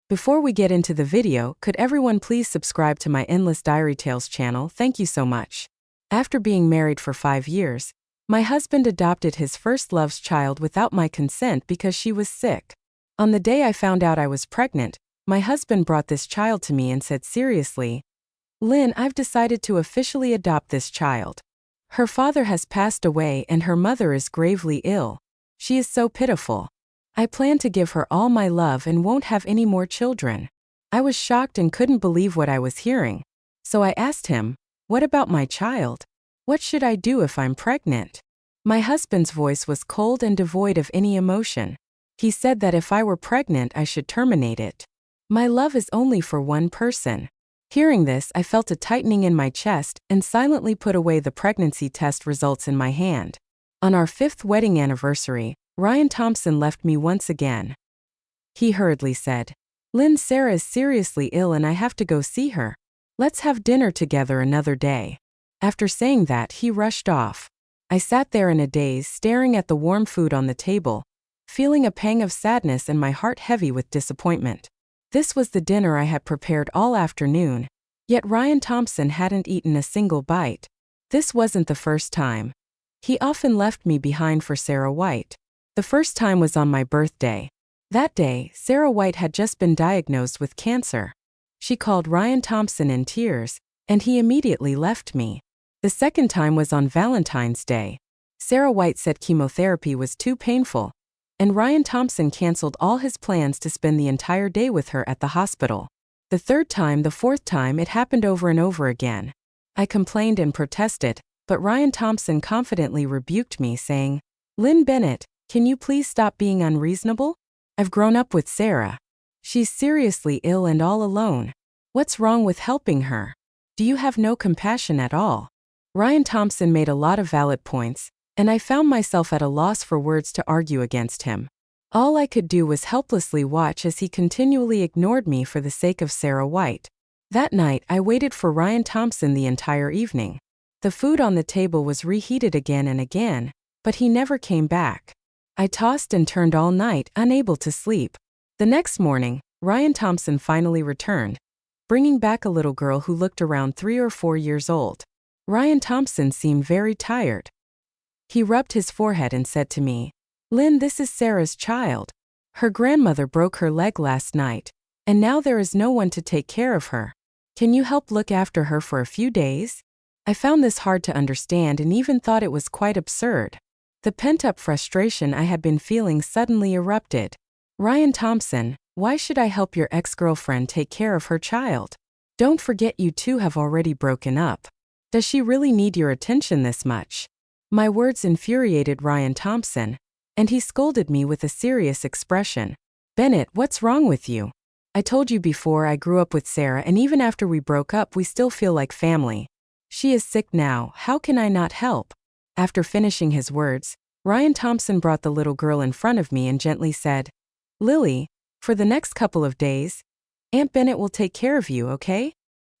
Before we get into the video, could everyone please subscribe to my Endless Diary Tales channel? Thank you so much. After being married for 5 years, my husband adopted his first love's child without my consent because she was sick. On the day I found out I was pregnant, my husband brought this child to me and said seriously, "Lynn, I've decided to officially adopt this child. Her father has passed away and her mother is gravely ill. She is so pitiful. I plan to give her all my love and won't have any more children." I was shocked and couldn't believe what I was hearing. So I asked him, "What about my child? What should I do if I'm pregnant?" My husband's voice was cold and devoid of any emotion. He said that if I were pregnant, I should terminate it. My love is only for one person. Hearing this, I felt a tightening in my chest and silently put away the pregnancy test results in my hand. On our 5th wedding anniversary, Ryan Thompson left me once again. He hurriedly said, "Lynn, Sarah is seriously ill and I have to go see her. Let's have dinner together another day." After saying that, he rushed off. I sat there in a daze, staring at the warm food on the table, feeling a pang of sadness and my heart heavy with disappointment. This was the dinner I had prepared all afternoon, yet Ryan Thompson hadn't eaten a single bite. This wasn't the first time. He often left me behind for Sarah White. The first time was on my birthday. That day, Sarah White had just been diagnosed with cancer. She called Ryan Thompson in tears, and he immediately left me. The second time was on Valentine's Day. Sarah White said chemotherapy was too painful, and Ryan Thompson canceled all his plans to spend the entire day with her at the hospital. The third time, the fourth time, it happened over and over again. I complained and protested, but Ryan Thompson confidently rebuked me, saying, "Lynn Bennett, can you please stop being unreasonable? I've grown up with Sarah. She's seriously ill and all alone. What's wrong with helping her? Do you have no compassion at all?" Ryan Thompson made a lot of valid points, and I found myself at a loss for words to argue against him. All I could do was helplessly watch as he continually ignored me for the sake of Sarah White. That night, I waited for Ryan Thompson the entire evening. The food on the table was reheated again and again, but he never came back. I tossed and turned all night, unable to sleep. The next morning, Ryan Thompson finally returned, bringing back a little girl who looked around 3 or 4 years old. Ryan Thompson seemed very tired. He rubbed his forehead and said to me, "Lynn, this is Sarah's child. Her grandmother broke her leg last night, and now there is no one to take care of her. Can you help look after her for a few days?" I found this hard to understand and even thought it was quite absurd. The pent-up frustration I had been feeling suddenly erupted. "Ryan Thompson, why should I help your ex-girlfriend take care of her child? Don't forget you two have already broken up. Does she really need your attention this much?" My words infuriated Ryan Thompson, and he scolded me with a serious expression. "Bennett, what's wrong with you? I told you before I grew up with Sarah, and even after we broke up we still feel like family. She is sick now, how can I not help?" After finishing his words, Ryan Thompson brought the little girl in front of me and gently said, "Lily, for the next couple of days, Aunt Bennett will take care of you, okay?"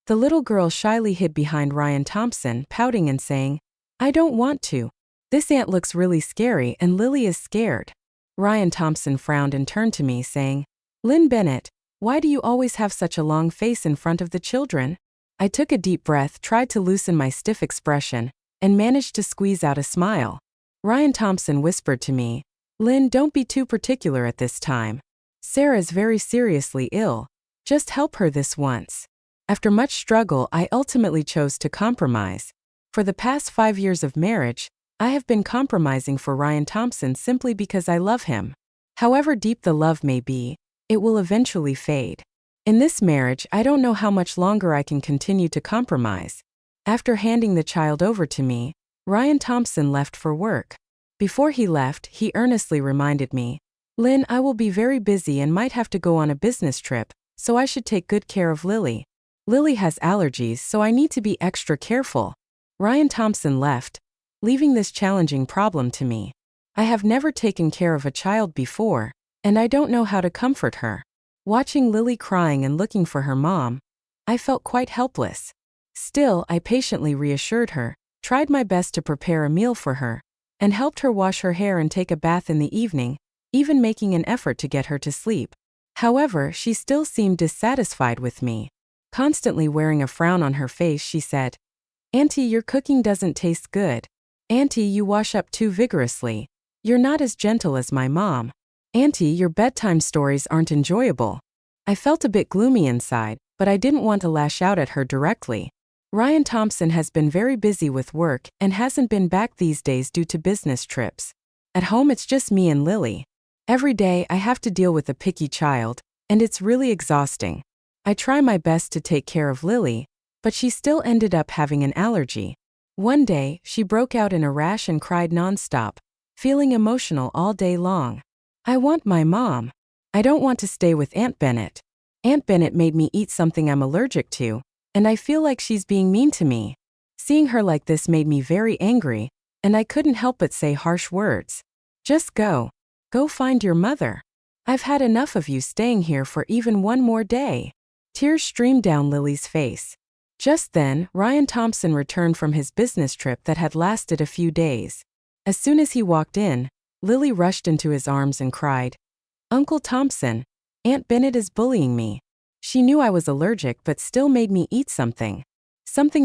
The little girl shyly hid behind Ryan Thompson, pouting and saying, "I don't want to. This aunt looks really scary and Lily is scared." Ryan Thompson frowned and turned to me, saying, "Lynn Bennett, why do you always have such a long face in front of the children?" I took a deep breath, tried to loosen my stiff expression, and managed to squeeze out a smile. Ryan Thompson whispered to me, "Lynn, don't be too particular at this time. Sarah's very seriously ill. Just help her this once." After much struggle, I ultimately chose to compromise. For the past 5 years of marriage, I have been compromising for Ryan Thompson simply because I love him. However deep the love may be, it will eventually fade. In this marriage, I don't know how much longer I can continue to compromise. After handing the child over to me, Ryan Thompson left for work. Before he left, he earnestly reminded me, "Lynn, I will be very busy and might have to go on a business trip, so I should take good care of Lily. Lily has allergies, so I need to be extra careful." Ryan Thompson left, leaving this challenging problem to me. I have never taken care of a child before, and I don't know how to comfort her. Watching Lily crying and looking for her mom, I felt quite helpless. Still, I patiently reassured her, tried my best to prepare a meal for her, and helped her wash her hair and take a bath in the evening, even making an effort to get her to sleep. However, she still seemed dissatisfied with me. Constantly wearing a frown on her face, she said, "Auntie, your cooking doesn't taste good. Auntie, you wash up too vigorously. You're not as gentle as my mom. Auntie, your bedtime stories aren't enjoyable." I felt a bit gloomy inside, but I didn't want to lash out at her directly. Ryan Thompson has been very busy with work and hasn't been back these days due to business trips. At home, it's just me and Lily. Every day, I have to deal with a picky child, and it's really exhausting. I try my best to take care of Lily, but she still ended up having an allergy. One day, she broke out in a rash and cried nonstop, feeling emotional all day long. I want my mom. I don't want to stay with Aunt Bennett. Aunt Bennett made me eat something I'm allergic to, and I feel like she's being mean to me. Seeing her like this made me very angry, and I couldn't help but say harsh words. Just go. Go find your mother. I've had enough of you staying here for even one more day. Tears streamed down Lily's face. Just then, Ryan Thompson returned from his business trip that had lasted a few days. As soon as he walked in, Lily rushed into his arms and cried, "Uncle Thompson, Aunt Bennett is bullying me. She knew I was allergic but still made me eat something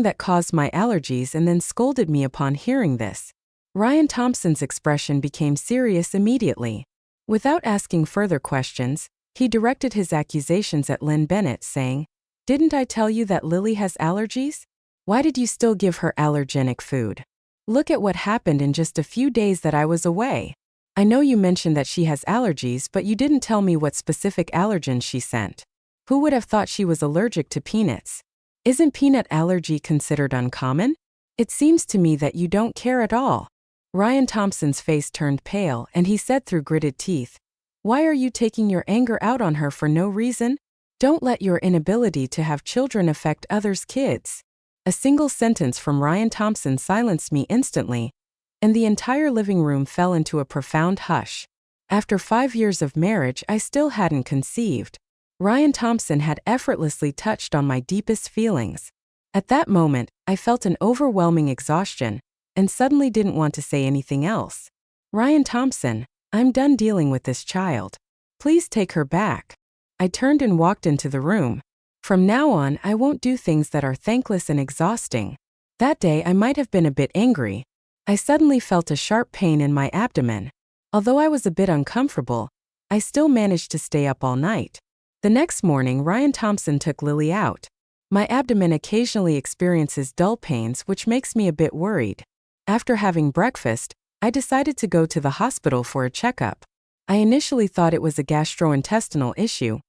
that caused my allergies and then scolded me upon hearing this." Ryan Thompson's expression became serious immediately. Without asking further questions, he directed his accusations at Lynn Bennett, saying, "Didn't I tell you that Lily has allergies? Why did you still give her allergenic food? Look at what happened in just a few days that I was away. I know you mentioned that she has allergies, but you didn't tell me what specific allergens she sent. Who would have thought she was allergic to peanuts? Isn't peanut allergy considered uncommon? It seems to me that you don't care at all." Ryan Thompson's face turned pale and he said through gritted teeth, "Why are you taking your anger out on her for no reason? Don't let your inability to have children affect others' kids." A single sentence from Ryan Thompson silenced me instantly, and the entire living room fell into a profound hush. After 5 years of marriage, I still hadn't conceived. Ryan Thompson had effortlessly touched on my deepest feelings. At that moment, I felt an overwhelming exhaustion, and suddenly didn't want to say anything else. "Ryan Thompson, I'm done dealing with this child. Please take her back." I turned and walked into the room. From now on, I won't do things that are thankless and exhausting. That day, I might have been a bit angry. I suddenly felt a sharp pain in my abdomen. Although I was a bit uncomfortable, I still managed to stay up all night. The next morning, Ryan Thompson took Lily out. My abdomen occasionally experiences dull pains, which makes me a bit worried. After having breakfast, I decided to go to the hospital for a checkup. I initially thought it was a gastrointestinal issue,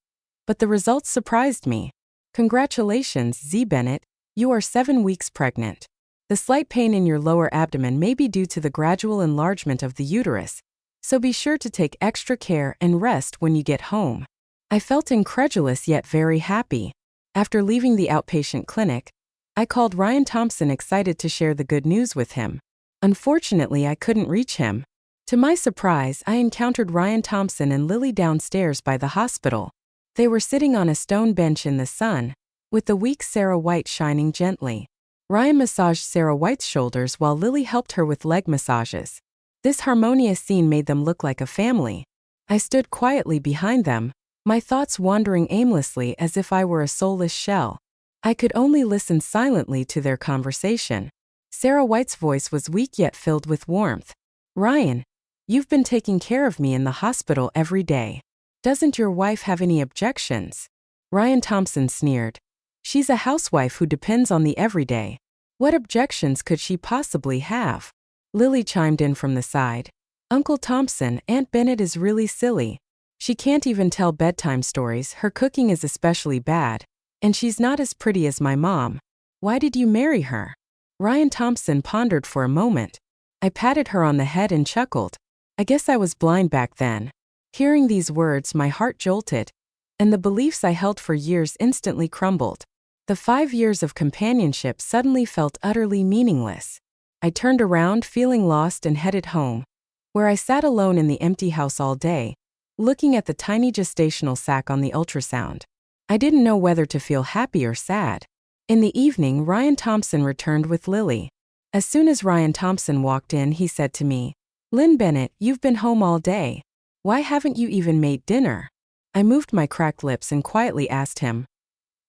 but the results surprised me. "Congratulations, Z. Bennett, you are 7 weeks pregnant. The slight pain in your lower abdomen may be due to the gradual enlargement of the uterus, so be sure to take extra care and rest when you get home." I felt incredulous yet very happy. After leaving the outpatient clinic, I called Ryan Thompson, excited to share the good news with him. Unfortunately, I couldn't reach him. To my surprise, I encountered Ryan Thompson and Lily downstairs by the hospital. They were sitting on a stone bench in the sun, with the weak Sarah White shining gently. Ryan massaged Sarah White's shoulders while Lily helped her with leg massages. This harmonious scene made them look like a family. I stood quietly behind them, my thoughts wandering aimlessly as if I were a soulless shell. I could only listen silently to their conversation. Sarah White's voice was weak yet filled with warmth. "Ryan, you've been taking care of me in the hospital every day. Doesn't your wife have any objections?" Ryan Thompson sneered. "She's a housewife who depends on the everyday. What objections could she possibly have?" Lily chimed in from the side. "Uncle Thompson, Aunt Bennett is really silly. She can't even tell bedtime stories, her cooking is especially bad, and she's not as pretty as my mom. Why did you marry her?" Ryan Thompson pondered for a moment. I patted her on the head and chuckled. I guess I was blind back then. Hearing these words, my heart jolted, and the beliefs I held for years instantly crumbled. The 5 years of companionship suddenly felt utterly meaningless. I turned around, feeling lost, and headed home, where I sat alone in the empty house all day, looking at the tiny gestational sac on the ultrasound. I didn't know whether to feel happy or sad. In the evening, Ryan Thompson returned with Lily. As soon as Ryan Thompson walked in, he said to me, "Lynn Bennett, you've been home all day. Why haven't you even made dinner?" I moved my cracked lips and quietly asked him,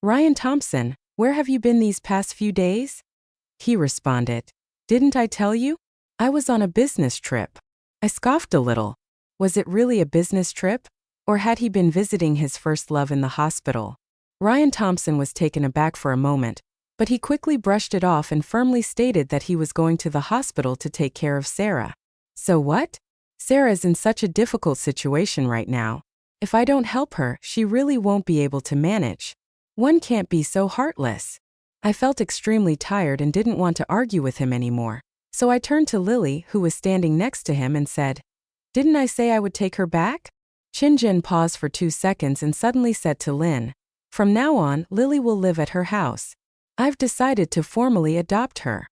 Ryan Thompson, where have you been these past few days? He responded, Didn't I tell you? I was on a business trip. I scoffed a little. Was it really a business trip? Or had he been visiting his first love in the hospital? Ryan Thompson was taken aback for a moment, but he quickly brushed it off and firmly stated that he was going to the hospital to take care of Sarah. So what? Sarah is in such a difficult situation right now. If I don't help her, she really won't be able to manage. One can't be so heartless. I felt extremely tired and didn't want to argue with him anymore. So I turned to Lily, who was standing next to him, and said, Didn't I say I would take her back? Chin-Jin paused for 2 seconds and suddenly said to Lin, From now on, Lily will live at her house. I've decided to formally adopt her.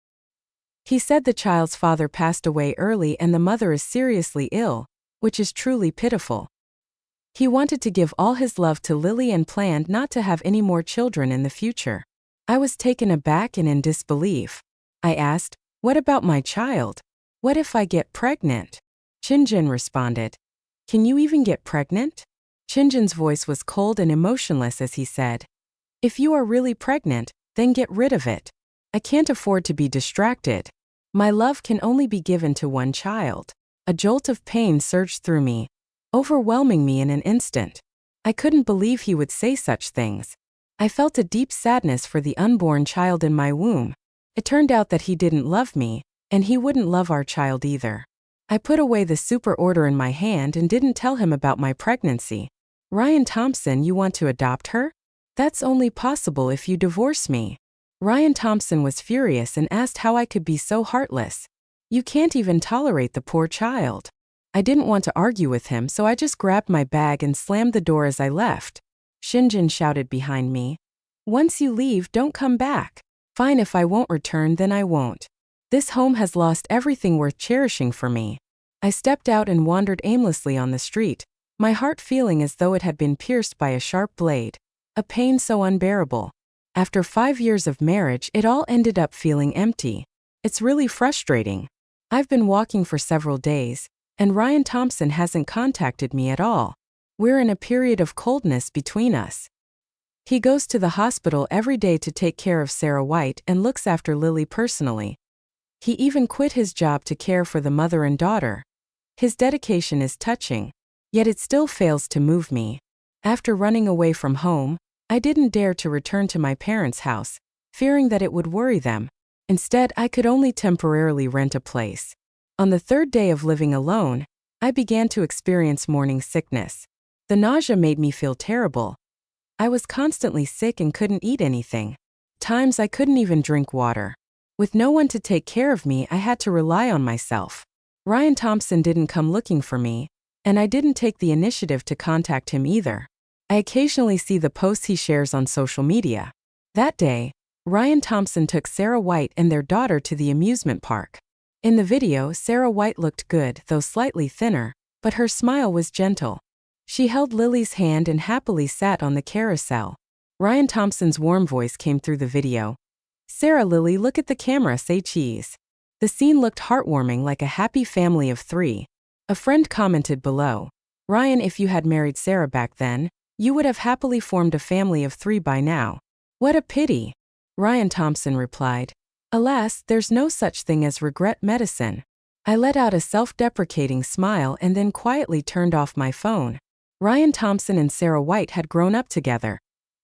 He said the child's father passed away early and the mother is seriously ill, which is truly pitiful. He wanted to give all his love to Lily and planned not to have any more children in the future. I was taken aback and in disbelief. I asked, What about my child? What if I get pregnant? Chin-Jin responded, Can you even get pregnant? Chin-Jin's voice was cold and emotionless as he said, If you are really pregnant, then get rid of it. I can't afford to be distracted. My love can only be given to one child. A jolt of pain surged through me, overwhelming me in an instant. I couldn't believe he would say such things. I felt a deep sadness for the unborn child in my womb. It turned out that he didn't love me, and he wouldn't love our child either. I put away the super order in my hand and didn't tell him about my pregnancy. Ryan Thompson, you want to adopt her? That's only possible if you divorce me. Ryan Thompson was furious and asked how I could be so heartless. You can't even tolerate the poor child. I didn't want to argue with him, so I just grabbed my bag and slammed the door as I left. Shinjin shouted behind me, Once you leave, don't come back. Fine, if I won't return, then I won't. This home has lost everything worth cherishing for me. I stepped out and wandered aimlessly on the street, my heart feeling as though it had been pierced by a sharp blade, a pain so unbearable. After 5 years of marriage, it all ended up feeling empty. It's really frustrating. I've been walking for several days, and Ryan Thompson hasn't contacted me at all. We're in a period of coldness between us. He goes to the hospital every day to take care of Sarah White and looks after Lily personally. He even quit his job to care for the mother and daughter. His dedication is touching, yet it still fails to move me. After running away from home, I didn't dare to return to my parents' house, fearing that it would worry them. Instead, I could only temporarily rent a place. On the 3rd day of living alone, I began to experience morning sickness. The nausea made me feel terrible. I was constantly sick and couldn't eat anything. Times I couldn't even drink water. With no one to take care of me, I had to rely on myself. Ryan Thompson didn't come looking for me, and I didn't take the initiative to contact him either. I occasionally see the posts he shares on social media. That day, Ryan Thompson took Sarah White and their daughter to the amusement park. In the video, Sarah White looked good, though slightly thinner, but her smile was gentle. She held Lily's hand and happily sat on the carousel. Ryan Thompson's warm voice came through the video. Sarah, Lily, look at the camera, say cheese. The scene looked heartwarming, like a happy family of 3. A friend commented below, Ryan, if you had married Sarah back then, you would have happily formed a family of 3 by now. What a pity. Ryan Thompson replied, Alas, there's no such thing as regret medicine. I let out a self-deprecating smile and then quietly turned off my phone. Ryan Thompson and Sarah White had grown up together,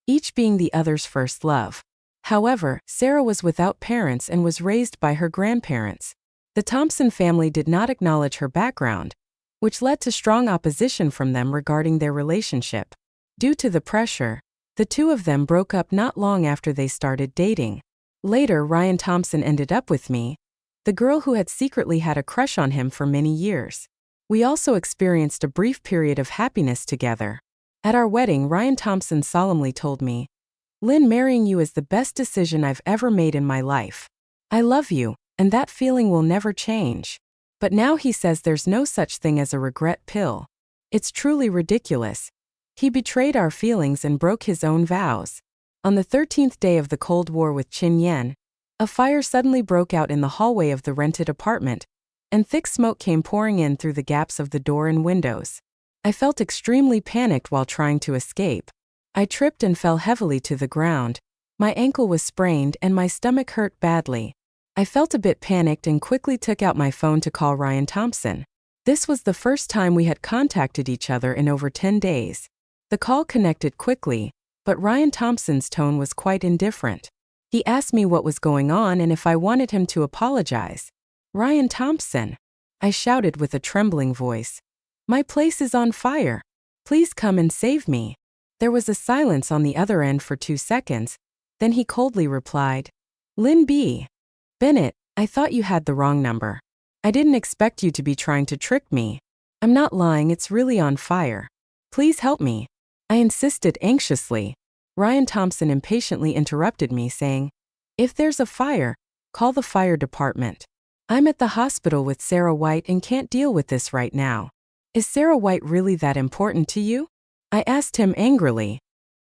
each being the other's first love. However, Sarah was without parents and was raised by her grandparents. The Thompson family did not acknowledge her background, which led to strong opposition from them regarding their relationship. Due to the pressure, the two of them broke up not long after they started dating. Later, Ryan Thompson ended up with me, the girl who had secretly had a crush on him for many years. We also experienced a brief period of happiness together. At our wedding, Ryan Thompson solemnly told me, Lynn, marrying you is the best decision I've ever made in my life. I love you, and that feeling will never change. But now he says there's no such thing as a regret pill. It's truly ridiculous. He betrayed our feelings and broke his own vows. On the 13th day of the Cold War with Chin Yen, a fire suddenly broke out in the hallway of the rented apartment, and thick smoke came pouring in through the gaps of the door and windows. I felt extremely panicked while trying to escape. I tripped and fell heavily to the ground. My ankle was sprained and my stomach hurt badly. I felt a bit panicked and quickly took out my phone to call Ryan Thompson. This was the first time we had contacted each other in over 10 days. The call connected quickly, but Ryan Thompson's tone was quite indifferent. He asked me what was going on and if I wanted him to apologize. "Ryan Thompson," I shouted with a trembling voice. "My place is on fire. Please come and save me." There was a silence on the other end for 2 seconds. Then he coldly replied, "Lynn B. Bennett, I thought you had the wrong number. I didn't expect you to be trying to trick me. I'm not lying, it's really on fire. Please help me." I insisted anxiously. Ryan Thompson impatiently interrupted me, saying, "If there's a fire, call the fire department. I'm at the hospital with Sarah White and can't deal with this right now." "Is Sarah White really that important to you?" I asked him angrily.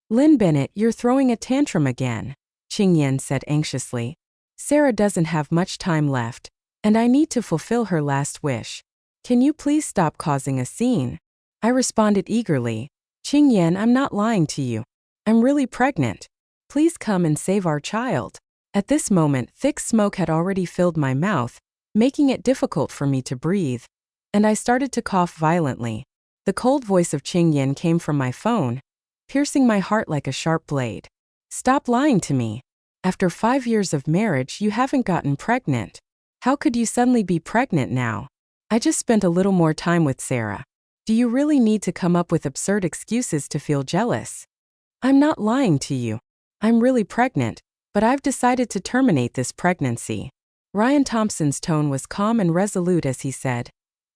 "Lynn Bennett, you're throwing a tantrum again," Qingyan said anxiously. "Sarah doesn't have much time left, and I need to fulfill her last wish. Can you please stop causing a scene?" I responded eagerly. "Qingyan, I'm not lying to you. I'm really pregnant. Please come and save our child." At this moment, thick smoke had already filled my mouth, making it difficult for me to breathe, and I started to cough violently. The cold voice of Qingyan came from my phone, piercing my heart like a sharp blade. "Stop lying to me. After 5 years of marriage, you haven't gotten pregnant. How could you suddenly be pregnant now? I just spent a little more time with Sarah. Do you really need to come up with absurd excuses to feel jealous?" "I'm not lying to you. I'm really pregnant, but I've decided to terminate this pregnancy." Ryan Thompson's tone was calm and resolute as he said,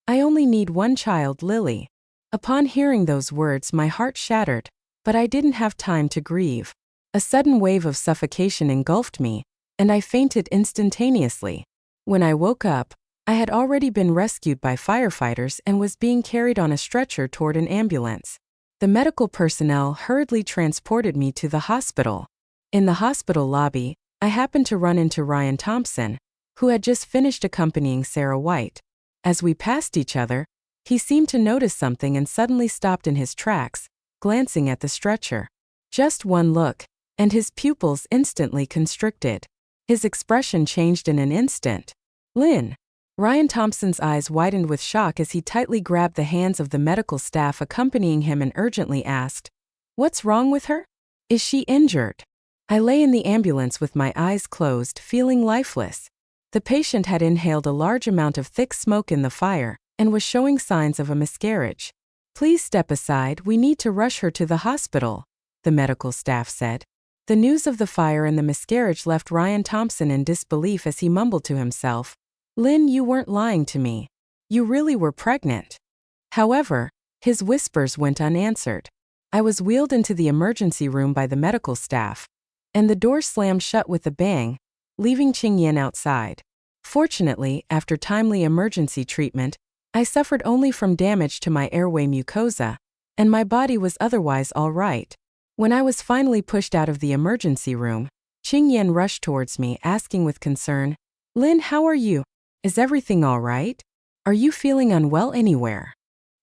"I only need one child, Lily." Upon hearing those words, my heart shattered, but I didn't have time to grieve. A sudden wave of suffocation engulfed me, and I fainted instantaneously. When I woke up, I had already been rescued by firefighters and was being carried on a stretcher toward an ambulance. The medical personnel hurriedly transported me to the hospital. In the hospital lobby, I happened to run into Ryan Thompson, who had just finished accompanying Sarah White. As we passed each other, he seemed to notice something and suddenly stopped in his tracks, glancing at the stretcher. Just one look, and his pupils instantly constricted. His expression changed in an instant. "Lynn." Ryan Thompson's eyes widened with shock as he tightly grabbed the hands of the medical staff accompanying him and urgently asked, "What's wrong with her? Is she injured?" I lay in the ambulance with my eyes closed, feeling lifeless. The patient had inhaled a large amount of thick smoke in the fire and was showing signs of a miscarriage. "Please step aside, we need to rush her to the hospital," the medical staff said. The news of the fire and the miscarriage left Ryan Thompson in disbelief as he mumbled to himself, "Lynn, you weren't lying to me. You really were pregnant." However, his whispers went unanswered. I was wheeled into the emergency room by the medical staff, and the door slammed shut with a bang, leaving Qingyan outside. Fortunately, after timely emergency treatment, I suffered only from damage to my airway mucosa, and my body was otherwise all right. When I was finally pushed out of the emergency room, Qingyan rushed towards me, asking with concern, "Lynn, how are you? Is everything all right? Are you feeling unwell anywhere?"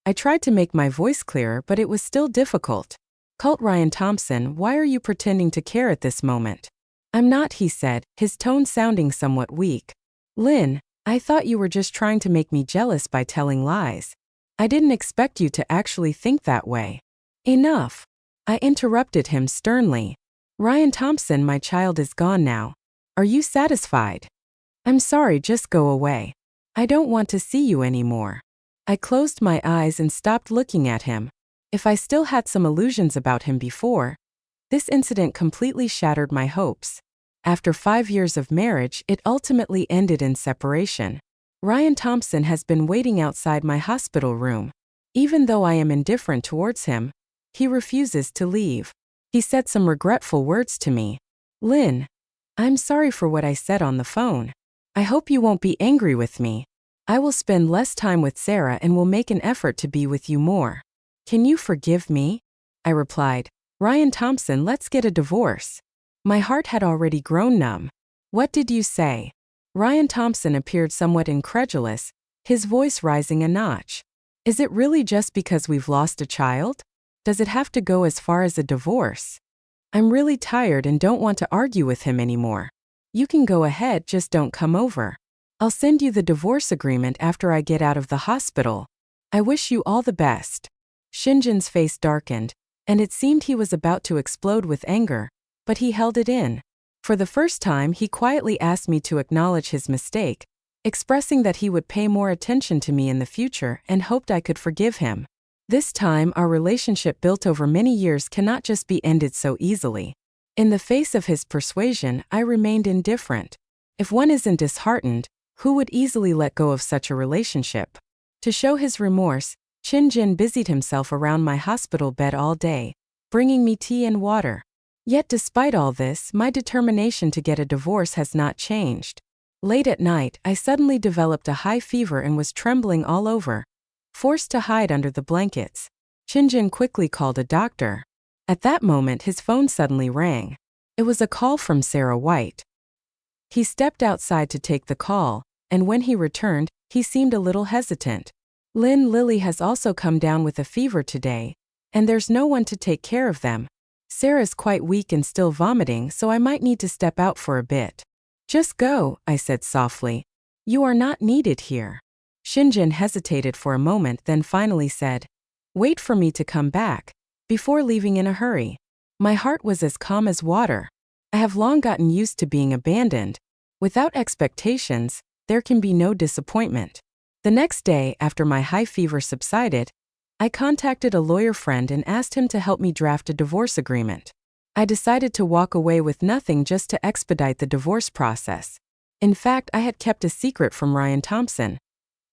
I tried to make my voice clearer, but it was still difficult. "Cult Ryan Thompson, why are you pretending to care at this moment?" "I'm not," he said, his tone sounding somewhat weak. "Lynn, I thought you were just trying to make me jealous by telling lies. I didn't expect you to actually think that way." "Enough," I interrupted him sternly. "Ryan Thompson, my child is gone now. Are you satisfied?" "I'm sorry, just go away. I don't want to see you anymore." I closed my eyes and stopped looking at him. If I still had some illusions about him before, this incident completely shattered my hopes. After 5 years of marriage, it ultimately ended in separation. Ryan Thompson has been waiting outside my hospital room. Even though I am indifferent towards him, he refuses to leave. He said some regretful words to me. "Lynn, I'm sorry for what I said on the phone. I hope you won't be angry with me. I will spend less time with Sarah and will make an effort to be with you more. Can you forgive me?" I replied, "Ryan Thompson, let's get a divorce." My heart had already grown numb. "What did you say?" Ryan Thompson appeared somewhat incredulous, his voice rising a notch. Is it really just because we've lost a child? Does it have to go as far as a divorce? I'm really tired and don't want to argue with him anymore. You can go ahead, just don't come over. I'll send you the divorce agreement after I get out of the hospital. I wish you all the best. Shinjin's face darkened, and it seemed he was about to explode with anger, but he held it in. For the first time, he quietly asked me to acknowledge his mistake, expressing that he would pay more attention to me in the future and hoped I could forgive him. This time, our relationship built over many years cannot just be ended so easily. In the face of his persuasion, I remained indifferent. If one isn't disheartened, who would easily let go of such a relationship? To show his remorse, Shinjin busied himself around my hospital bed all day, bringing me tea and water. Yet despite all this, my determination to get a divorce has not changed. Late at night, I suddenly developed a high fever and was trembling all over. Forced to hide under the blankets, Shinjin quickly called a doctor. At that moment, his phone suddenly rang. It was a call from Sarah White. He stepped outside to take the call, and when he returned, he seemed a little hesitant. Lily has also come down with a fever today, and there's no one to take care of them. Sarah's quite weak and still vomiting, so I might need to step out for a bit. Just go, I said softly. You are not needed here. Shinjin hesitated for a moment, then finally said, wait for me to come back, before leaving in a hurry. My heart was as calm as water. I have long gotten used to being abandoned. Without expectations, there can be no disappointment. The next day, after my high fever subsided, I contacted a lawyer friend and asked him to help me draft a divorce agreement. I decided to walk away with nothing just to expedite the divorce process. In fact, I had kept a secret from Ryan Thompson.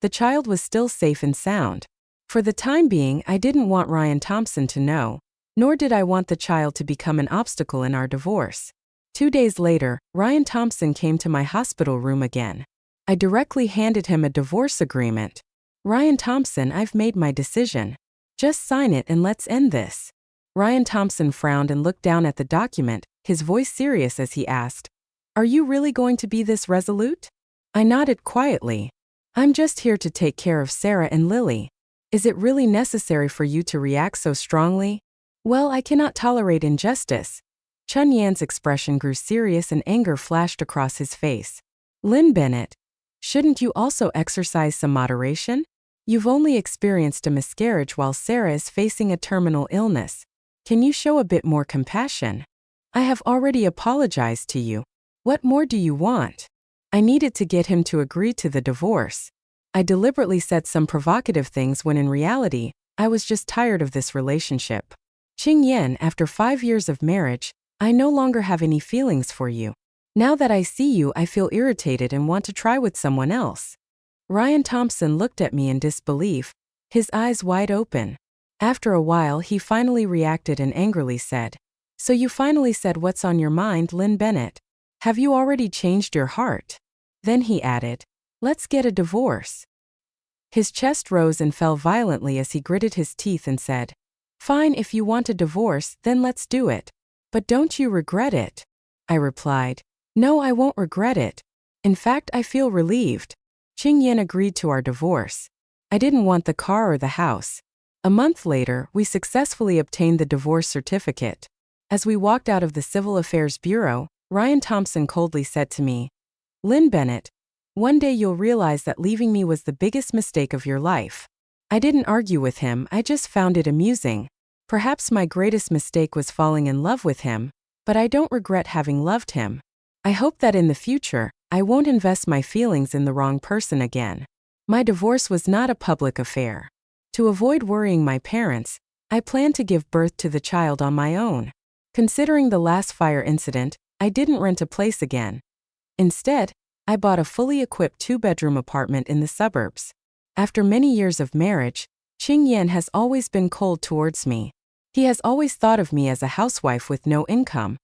The child was still safe and sound. For the time being, I didn't want Ryan Thompson to know, nor did I want the child to become an obstacle in our divorce. 2 days later, Ryan Thompson came to my hospital room again. I directly handed him a divorce agreement. Ryan Thompson, I've made my decision. Just sign it and let's end this. Ryan Thompson frowned and looked down at the document, his voice serious as he asked, are you really going to be this resolute? I nodded quietly. I'm just here to take care of Sarah and Lily. Is it really necessary for you to react so strongly? Well, I cannot tolerate injustice. Chun Yan's expression grew serious and anger flashed across his face. Lynn Bennett, shouldn't you also exercise some moderation? You've only experienced a miscarriage while Sarah is facing a terminal illness. Can you show a bit more compassion? I have already apologized to you. What more do you want? I needed to get him to agree to the divorce. I deliberately said some provocative things when in reality, I was just tired of this relationship. Qing Yan, after 5 years of marriage, I no longer have any feelings for you. Now that I see you, I feel irritated and want to try with someone else. Ryan Thompson looked at me in disbelief, his eyes wide open. After a while, he finally reacted and angrily said, so you finally said what's on your mind, Lynn Bennett. Have you already changed your heart? Then he added, let's get a divorce. His chest rose and fell violently as he gritted his teeth and said, fine, if you want a divorce, then let's do it. But don't you regret it? I replied, no, I won't regret it. In fact, I feel relieved. Qing Yan agreed to our divorce. I didn't want the car or the house. A month later, we successfully obtained the divorce certificate. As we walked out of the Civil Affairs Bureau, Ryan Thompson coldly said to me, Lynn Bennett, one day you'll realize that leaving me was the biggest mistake of your life. I didn't argue with him, I just found it amusing. Perhaps my greatest mistake was falling in love with him, but I don't regret having loved him. I hope that in the future, I won't invest my feelings in the wrong person again. My divorce was not a public affair. To avoid worrying my parents, I planned to give birth to the child on my own. Considering the last fire incident, I didn't rent a place again. Instead, I bought a fully equipped 2-bedroom apartment in the suburbs. After many years of marriage, Qing Yan has always been cold towards me. He has always thought of me as a housewife with no income.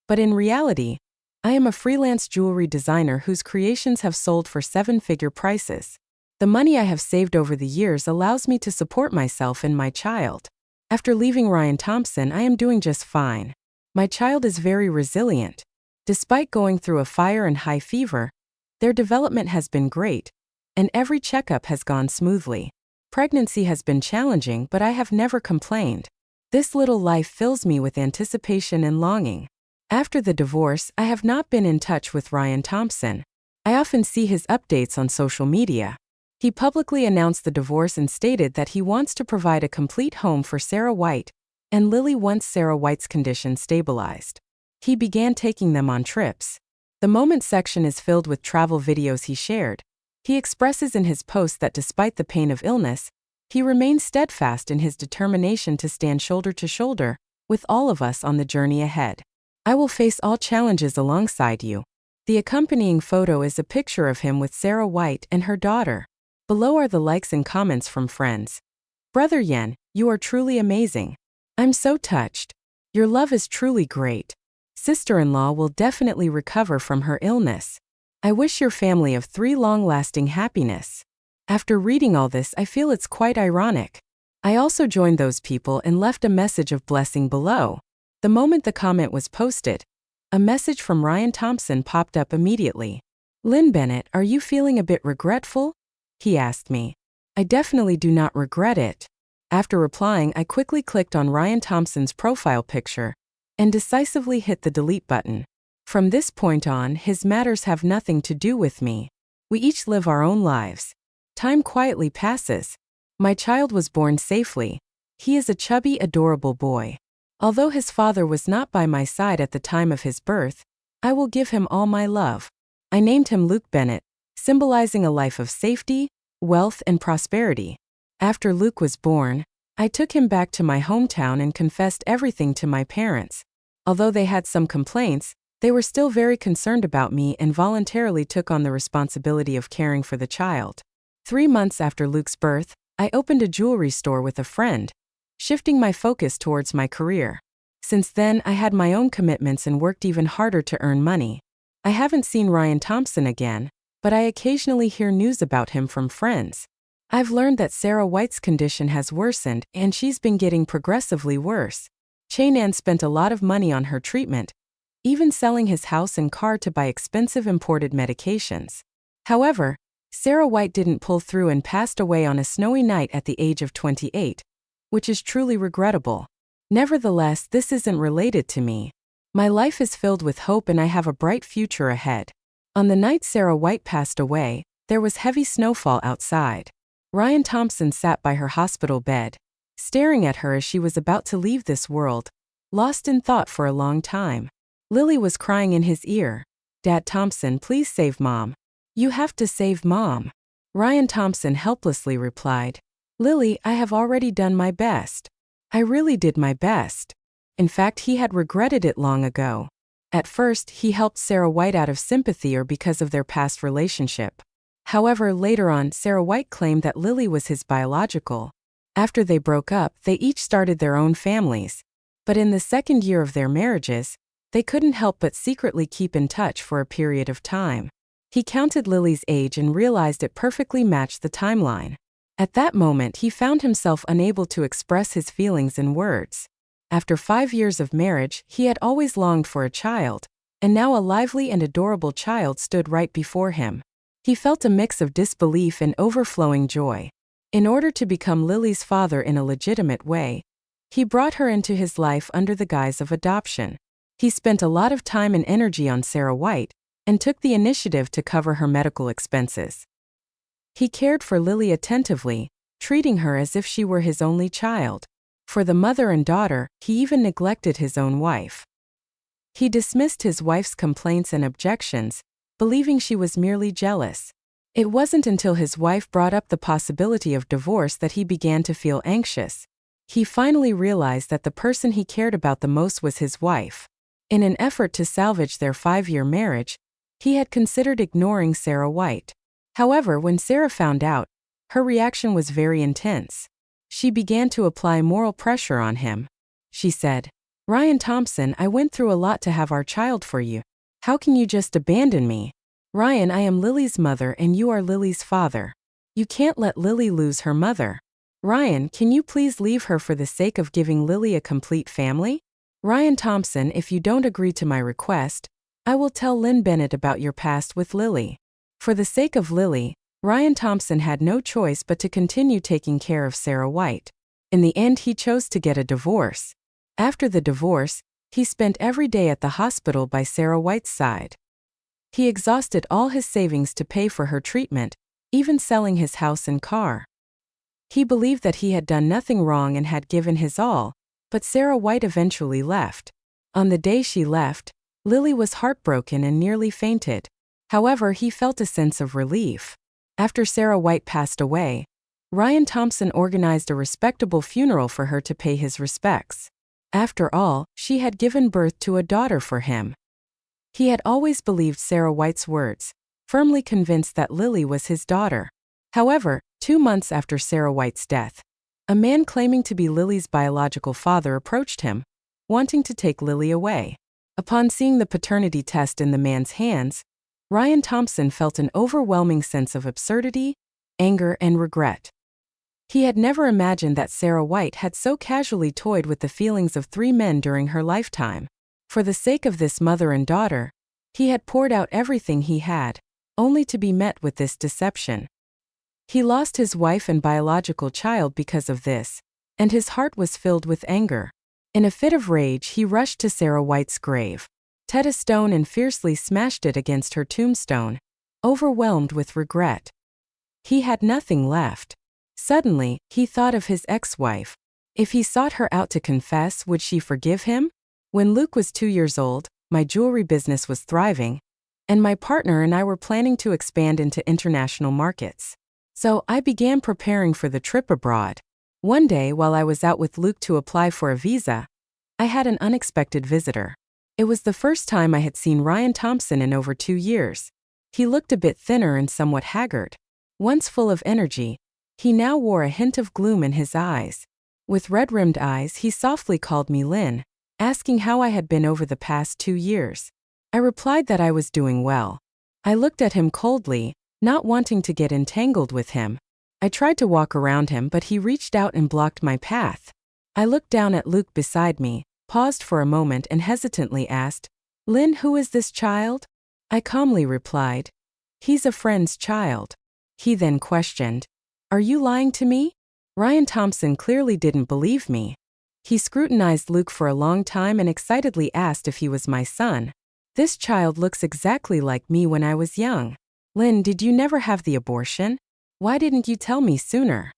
But in reality, I am a freelance jewelry designer whose creations have sold for 7-figure prices. The money I have saved over the years allows me to support myself and my child. After leaving Ryan Thompson, I am doing just fine. My child is very resilient. Despite going through a fire and high fever, their development has been great, and every checkup has gone smoothly. Pregnancy has been challenging, but I have never complained. This little life fills me with anticipation and longing. After the divorce, I have not been in touch with Ryan Thompson. I often see his updates on social media. He publicly announced the divorce and stated that he wants to provide a complete home for Sarah White and Lily once Sarah White's condition stabilized. He began taking them on trips. The moment section is filled with travel videos he shared. He expresses in his post that despite the pain of illness, he remains steadfast in his determination to stand shoulder to shoulder with all of us on the journey ahead. I will face all challenges alongside you. The accompanying photo is a picture of him with Sarah White and her daughter. Below are the likes and comments from friends. Brother Yen, you are truly amazing. I'm so touched. Your love is truly great. Sister-in-law will definitely recover from her illness. I wish your family of 3 long-lasting happiness. After reading all this, I feel it's quite ironic. I also joined those people and left a message of blessing below. The moment the comment was posted, a message from Ryan Thompson popped up immediately. Lynn Bennett, are you feeling a bit regretful? He asked me. I definitely do not regret it. After replying, I quickly clicked on Ryan Thompson's profile picture and decisively hit the delete button. From this point on, his matters have nothing to do with me. We each live our own lives. Time quietly passes. My child was born safely. He is a chubby, adorable boy. Although his father was not by my side at the time of his birth, I will give him all my love. I named him Luke Bennett, symbolizing a life of safety, wealth, and prosperity. After Luke was born, I took him back to my hometown and confessed everything to my parents. Although they had some complaints, they were still very concerned about me and voluntarily took on the responsibility of caring for the child. 3 months after Luke's birth, I opened a jewelry store with a friend, shifting my focus towards my career. Since then, I had my own commitments and worked even harder to earn money. I haven't seen Ryan Thompson again, but I occasionally hear news about him from friends. I've learned that Sarah White's condition has worsened and she's been getting progressively worse. Chainan spent a lot of money on her treatment, even selling his house and car to buy expensive imported medications. However, Sarah White didn't pull through and passed away on a snowy night at the age of 28, which is truly regrettable. Nevertheless, this isn't related to me. My life is filled with hope and I have a bright future ahead. On the night Sarah White passed away, there was heavy snowfall outside. Ryan Thompson sat by her hospital bed, staring at her as she was about to leave this world, lost in thought for a long time. Lily was crying in his ear. Dad Thompson, please save Mom. You have to save Mom. Ryan Thompson helplessly replied, Lily, I have already done my best. I really did my best. In fact, he had regretted it long ago. At first, he helped Sarah White out of sympathy or because of their past relationship. However, later on, Sarah White claimed that Lily was his biological. After they broke up, they each started their own families. But in the 2nd year of their marriages, they couldn't help but secretly keep in touch for a period of time. He counted Lily's age and realized it perfectly matched the timeline. At that moment, he found himself unable to express his feelings in words. After 5 years of marriage, he had always longed for a child, and now a lively and adorable child stood right before him. He felt a mix of disbelief and overflowing joy. In order to become Lily's father in a legitimate way, he brought her into his life under the guise of adoption. He spent a lot of time and energy on Sarah White and took the initiative to cover her medical expenses. He cared for Lily attentively, treating her as if she were his only child. For the mother and daughter, he even neglected his own wife. He dismissed his wife's complaints and objections, believing she was merely jealous. It wasn't until his wife brought up the possibility of divorce that he began to feel anxious. He finally realized that the person he cared about the most was his wife. In an effort to salvage their 5-year marriage, he had considered ignoring Sarah White. However, when Sarah found out, her reaction was very intense. She began to apply moral pressure on him. She said, Ryan Thompson, I went through a lot to have our child for you. How can you just abandon me? Ryan, I am Lily's mother and you are Lily's father. You can't let Lily lose her mother. Ryan, can you please leave her for the sake of giving Lily a complete family? Ryan Thompson, if you don't agree to my request, I will tell Lynn Bennett about your past with Lily. For the sake of Lily, Ryan Thompson had no choice but to continue taking care of Sarah White. In the end, he chose to get a divorce. After the divorce, he spent every day at the hospital by Sarah White's side. He exhausted all his savings to pay for her treatment, even selling his house and car. He believed that he had done nothing wrong and had given his all, but Sarah White eventually left. On the day she left, Lily was heartbroken and nearly fainted. However, he felt a sense of relief. After Sarah White passed away, Ryan Thompson organized a respectable funeral for her to pay his respects. After all, she had given birth to a daughter for him. He had always believed Sarah White's words, firmly convinced that Lily was his daughter. However, 2 months after Sarah White's death, a man claiming to be Lily's biological father approached him, wanting to take Lily away. Upon seeing the paternity test in the man's hands, Ryan Thompson felt an overwhelming sense of absurdity, anger, and regret. He had never imagined that Sarah White had so casually toyed with the feelings of 3 men during her lifetime. For the sake of this mother and daughter, he had poured out everything he had, only to be met with this deception. He lost his wife and biological child because of this, and his heart was filled with anger. In a fit of rage, he rushed to Sarah White's grave, took a stone and fiercely smashed it against her tombstone, overwhelmed with regret. He had nothing left. Suddenly, he thought of his ex-wife. If he sought her out to confess, would she forgive him? When Luke was 2 years old, my jewelry business was thriving, and my partner and I were planning to expand into international markets. So I began preparing for the trip abroad. One day, while I was out with Luke to apply for a visa, I had an unexpected visitor. It was the first time I had seen Ryan Thompson in over 2 years. He looked a bit thinner and somewhat haggard. Once full of energy, he now wore a hint of gloom in his eyes. With red-rimmed eyes, he softly called me Lynn, asking how I had been over the past 2 years. I replied that I was doing well. I looked at him coldly, not wanting to get entangled with him. I tried to walk around him, but he reached out and blocked my path. I looked down at Luke beside me, paused for a moment and hesitantly asked, "Lynn, who is this child?" I calmly replied, "He's a friend's child." He then questioned, "Are you lying to me?" Ryan Thompson clearly didn't believe me. He scrutinized Luke for a long time and excitedly asked if he was my son. "This child looks exactly like me when I was young. Lynn, did you never have the abortion? Why didn't you tell me sooner?"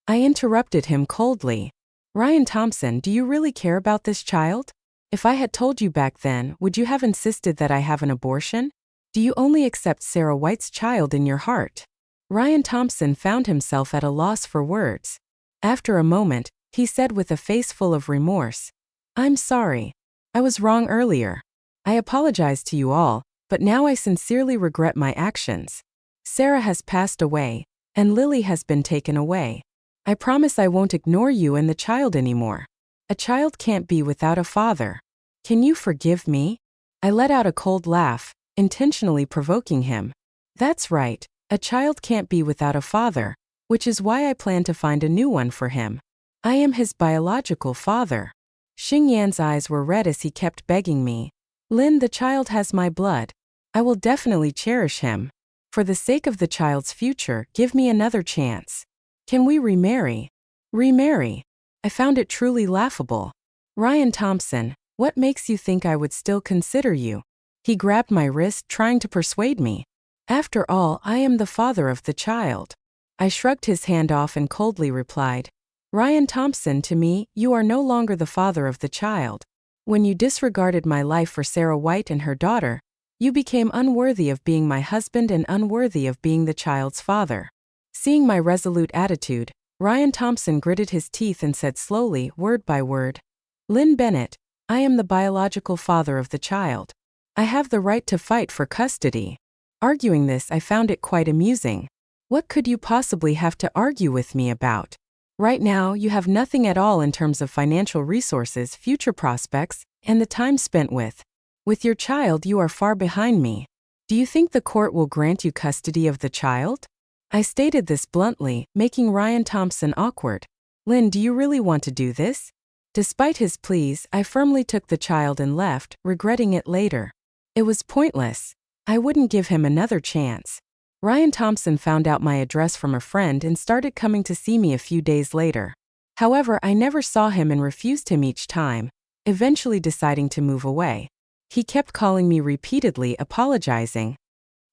I interrupted him coldly. "Ryan Thompson, do you really care about this child? If I had told you back then, would you have insisted that I have an abortion? Do you only accept Sarah White's child in your heart?" Ryan Thompson found himself at a loss for words. After a moment, he said with a face full of remorse, "I'm sorry. I was wrong earlier. I apologize to you all, but now I sincerely regret my actions. Sarah has passed away, and Lily has been taken away. I promise I won't ignore you and the child anymore. A child can't be without a father. Can you forgive me?" I let out a cold laugh, intentionally provoking him. "That's right, a child can't be without a father, which is why I plan to find a new one for him. I am his biological father." Xing Yan's eyes were red as he kept begging me, "Lynn, the child has my blood. I will definitely cherish him. For the sake of the child's future, give me another chance. Can we remarry?" Remarry? I found it truly laughable. "Ryan Thompson, what makes you think I would still consider you?" He grabbed my wrist, trying to persuade me. "After all, I am the father of the child." I shrugged his hand off and coldly replied, "Ryan Thompson, to me, you are no longer the father of the child. When you disregarded my life for Sarah White and her daughter, you became unworthy of being my husband and unworthy of being the child's father." Seeing my resolute attitude, Ryan Thompson gritted his teeth and said slowly, word by word, "Lynn Bennett, I am the biological father of the child. I have the right to fight for custody." Arguing this, I found it quite amusing. What could you possibly have to argue with me about? Right now, you have nothing at all in terms of financial resources, future prospects, and the time spent with. With your child, you are far behind me. Do you think the court will grant you custody of the child? I stated this bluntly, making Ryan Thompson awkward. "Lynn, do you really want to do this?" Despite his pleas, I firmly took the child and left, regretting it later. It was pointless. I wouldn't give him another chance. Ryan Thompson found out my address from a friend and started coming to see me a few days later. However, I never saw him and refused him each time, eventually deciding to move away. He kept calling me repeatedly, apologizing.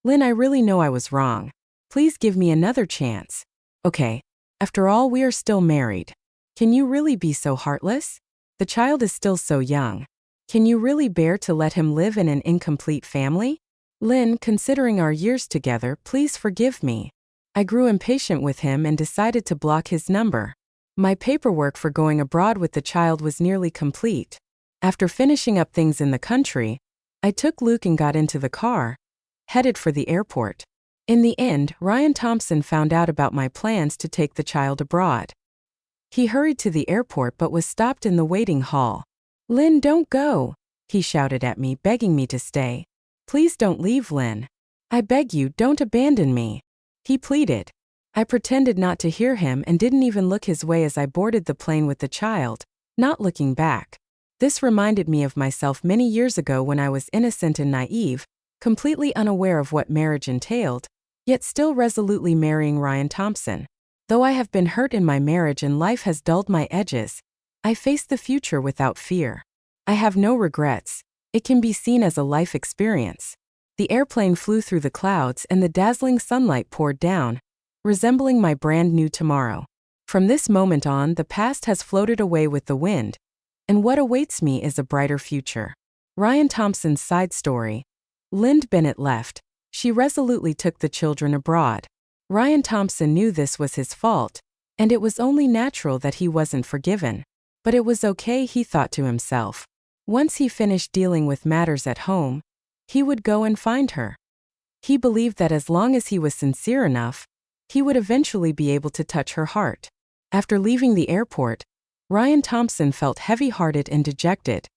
"Lynn, I really know I was wrong. Please give me another chance." Okay, after all, we are still married. Can you really be so heartless? The child is still so young. Can you really bear to let him live in an incomplete family? Lynn, considering our years together, please forgive me. I grew impatient with him and decided to block his number. My paperwork for going abroad with the child was nearly complete. After finishing up things in the country, I took Luke and got into the car, headed for the airport. In the end, Ryan Thompson found out about my plans to take the child abroad. He hurried to the airport but was stopped in the waiting hall. "Lynn, don't go," he shouted at me, begging me to stay. "Please don't leave, Lynn. I beg you, don't abandon me," he pleaded. I pretended not to hear him and didn't even look his way as I boarded the plane with the child, not looking back. This reminded me of myself many years ago when I was innocent and naive, completely unaware of what marriage entailed, yet still resolutely marrying Ryan Thompson. Though I have been hurt in my marriage and life has dulled my edges, I face the future without fear. I have no regrets. It can be seen as a life experience. The airplane flew through the clouds and the dazzling sunlight poured down, resembling my brand new tomorrow. From this moment on, the past has floated away with the wind, and what awaits me is a brighter future. Ryan Thompson's side story. Lynn Bennett left. She resolutely took the children abroad. Ryan Thompson knew this was his fault, and it was only natural that he wasn't forgiven. But it was okay, he thought to himself. Once he finished dealing with matters at home, he would go and find her. He believed that as long as he was sincere enough, he would eventually be able to touch her heart. After leaving the airport, Ryan Thompson felt heavy-hearted and dejected.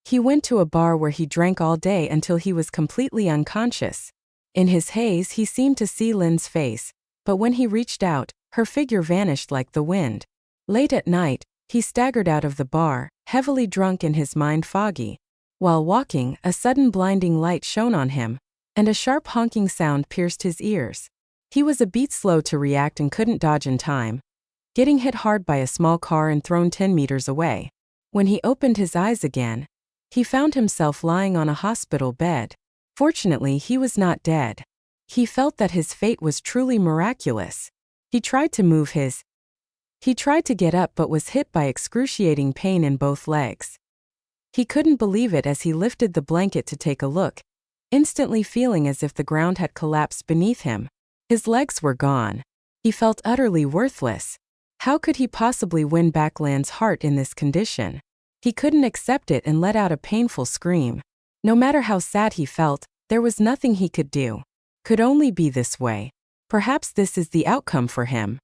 He went to a bar where he drank all day until he was completely unconscious. In his haze, he seemed to see Lynn's face, but when he reached out, her figure vanished like the wind. Late at night, he staggered out of the bar, heavily drunk and his mind foggy. While walking, a sudden blinding light shone on him, and a sharp honking sound pierced his ears. He was a beat slow to react and couldn't dodge in time, getting hit hard by a small car and thrown 10 meters away. When he opened his eyes again, he found himself lying on a hospital bed. Fortunately, he was not dead. He felt that his fate was truly miraculous. He tried to get up but was hit by excruciating pain in both legs. He couldn't believe it as he lifted the blanket to take a look, instantly feeling as if the ground had collapsed beneath him. His legs were gone. He felt utterly worthless. How could he possibly win back Lynn's heart in this condition? He couldn't accept it and let out a painful scream. No matter how sad he felt, there was nothing he could do. Could only be this way. Perhaps this is the outcome for him.